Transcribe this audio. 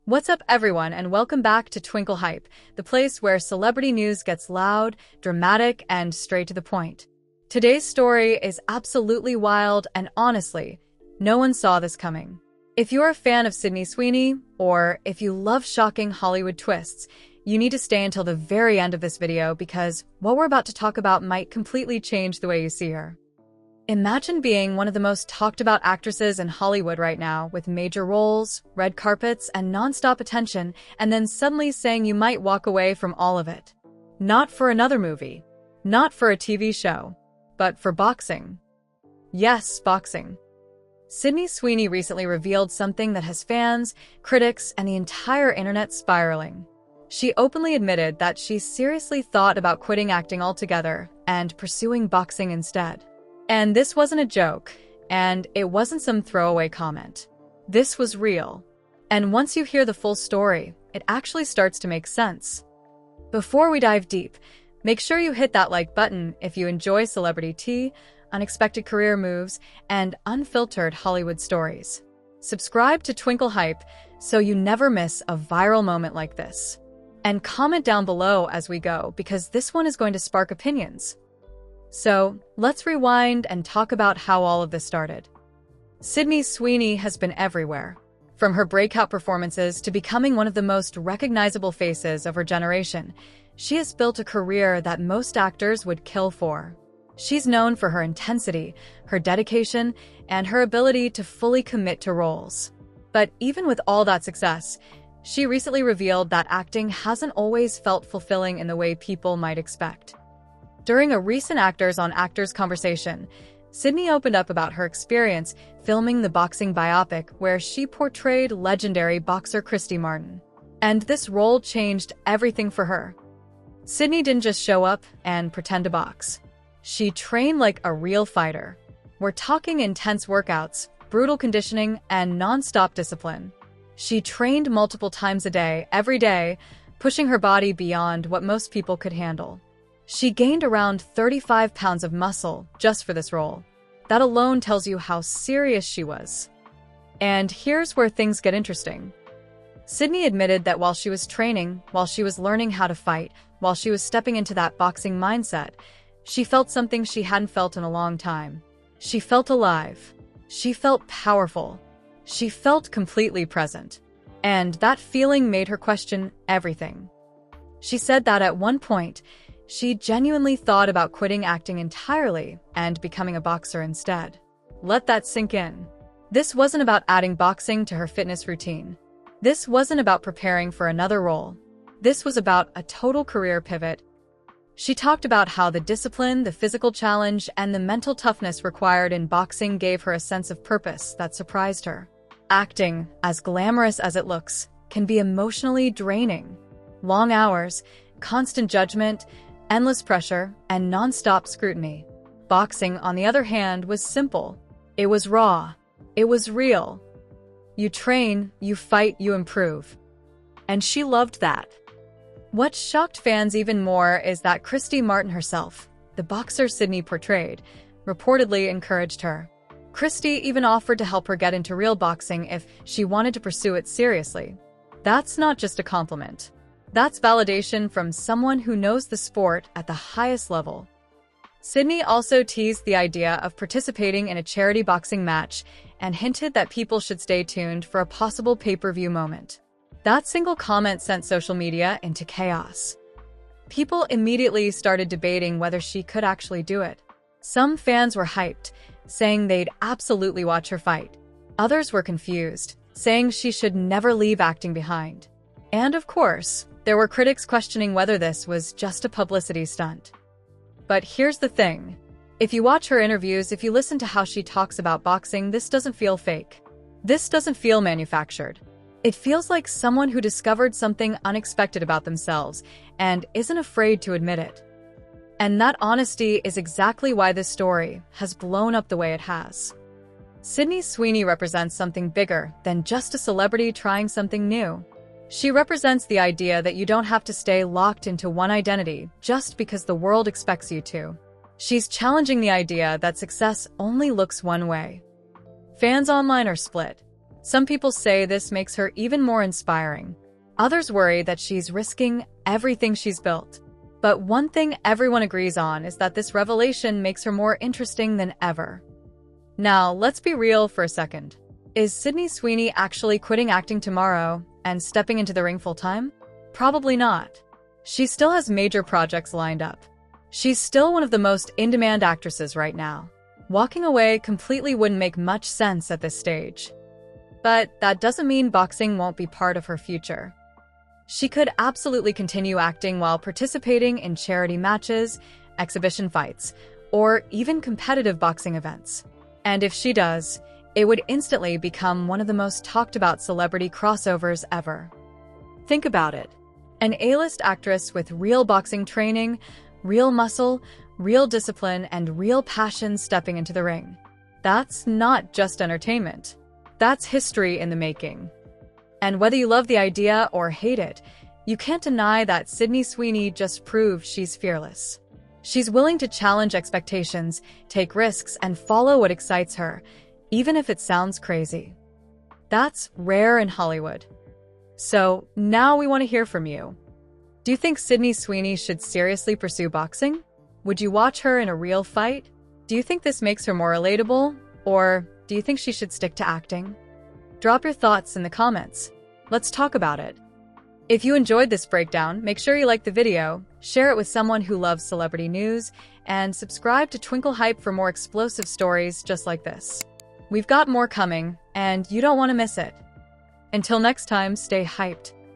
What's up, everyone, and welcome back to Twinkle Hype, the place where celebrity news gets loud, dramatic, and straight to the point. Today's story is absolutely wild, and honestly, no one saw this coming. If you're a fan of Sweeney, or if you love shocking Hollywood twists, you need to stay until the very end of this video because what we're about to talk about might completely change the way you see her. Imagine being one of the most talked about actresses in Hollywood right now, with major roles, red carpets, and non-stop attention, and then suddenly saying you might walk away from all of it. Not for another movie, not for a TV show, but for boxing. Yes, boxing. Sweeney recently revealed something that has fans, critics, and the entire internet spiraling. She openly admitted that she seriously thought about quitting acting altogether and pursuing boxing instead. And this wasn't a joke, and it wasn't some throwaway comment. This was real. And once you hear the full story, it actually starts to make sense. Before we dive deep, make sure you hit that like button if you enjoy celebrity tea, unexpected career moves, and unfiltered Hollywood stories. Subscribe to Twinkle Hype so you never miss a viral moment like this. And comment down below as we go because this one is going to spark opinions. So, let's rewind and talk about how all of this started. Sweeney has been everywhere. From her breakout performances to becoming one of the most recognizable faces of her generation, she has built a career that most actors would kill for. She's known for her intensity, her dedication, and her ability to fully commit to roles. But even with all that success, she recently revealed that acting hasn't always felt fulfilling in the way people might expect. During a recent Actors on Actors conversation, Sweeney opened up about her experience filming the boxing biopic where she portrayed legendary boxer Christy Martin. And this role changed everything for her. Sweeney didn't just show up and pretend to box. She trained like a real fighter. We're talking intense workouts, brutal conditioning, and non-stop discipline. She trained multiple times a day, every day, pushing her body beyond what most people could handle. She gained around 35 pounds of muscle just for this role. That alone tells you how serious she was. And here's where things get interesting. Sweeney admitted that while she was training, while she was learning how to fight, while she was stepping into that boxing mindset, she felt something she hadn't felt in a long time. She felt alive. She felt powerful. She felt completely present. And that feeling made her question everything. She said that at one point, she genuinely thought about quitting acting entirely and becoming a boxer instead. Let that sink in. This wasn't about adding boxing to her fitness routine. This wasn't about preparing for another role. This was about a total career pivot. She talked about how the discipline, the physical challenge, and the mental toughness required in boxing gave her a sense of purpose that surprised her. Acting, as glamorous as it looks, can be emotionally draining. Long hours, constant judgment, endless pressure, and non-stop scrutiny. Boxing, on the other hand, was simple. It was raw. It was real. You train, you fight, you improve. And she loved that. What shocked fans even more is that Christy Martin herself, the boxer Sweeney portrayed, reportedly encouraged her. Christy even offered to help her get into real boxing if she wanted to pursue it seriously. That's not just a compliment. That's validation from someone who knows the sport at the highest level. Sweeney also teased the idea of participating in a charity boxing match and hinted that people should stay tuned for a possible pay-per-view moment. That single comment sent social media into chaos. People immediately started debating whether she could actually do it. Some fans were hyped, saying they'd absolutely watch her fight. Others were confused, saying she should never leave acting behind. And of course, there were critics questioning whether this was just a publicity stunt. But here's the thing. If you watch her interviews, if you listen to how she talks about boxing, this doesn't feel fake. This doesn't feel manufactured. It feels like someone who discovered something unexpected about themselves and isn't afraid to admit it. And that honesty is exactly why this story has blown up the way it has. Sweeney represents something bigger than just a celebrity trying something new. She represents the idea that you don't have to stay locked into one identity just because the world expects you to. She's challenging the idea that success only looks one way. Fans online are split. Some people say this makes her even more inspiring. Others worry that she's risking everything she's built. But one thing everyone agrees on is that this revelation makes her more interesting than ever. Now, let's be real for a second. Is Sydney Sweeney actually quitting acting tomorrow and stepping into the ring full-time? Probably not. She still has major projects lined up. She's still one of the most in-demand actresses right now. Walking away completely wouldn't make much sense at this stage. But that doesn't mean boxing won't be part of her future. She could absolutely continue acting while participating in charity matches, exhibition fights, or even competitive boxing events. And if she does, it would instantly become one of the most talked about celebrity crossovers ever. Think about it. An A-list actress with real boxing training, real muscle, real discipline, and real passion stepping into the ring. That's not just entertainment. That's history in the making. And whether you love the idea or hate it, you can't deny that Sydney Sweeney just proved she's fearless. She's willing to challenge expectations, take risks, and follow what excites her, even if it sounds crazy. That's rare in Hollywood. So, now we want to hear from you. Do you think Sydney Sweeney should seriously pursue boxing? Would you watch her in a real fight? Do you think this makes her more relatable? Or do you think she should stick to acting? Drop your thoughts in the comments. Let's talk about it. If you enjoyed this breakdown, make sure you like the video, share it with someone who loves celebrity news, and subscribe to Twinkle Hype for more explosive stories just like this. We've got more coming, and you don't want to miss it. Until next time, stay hyped.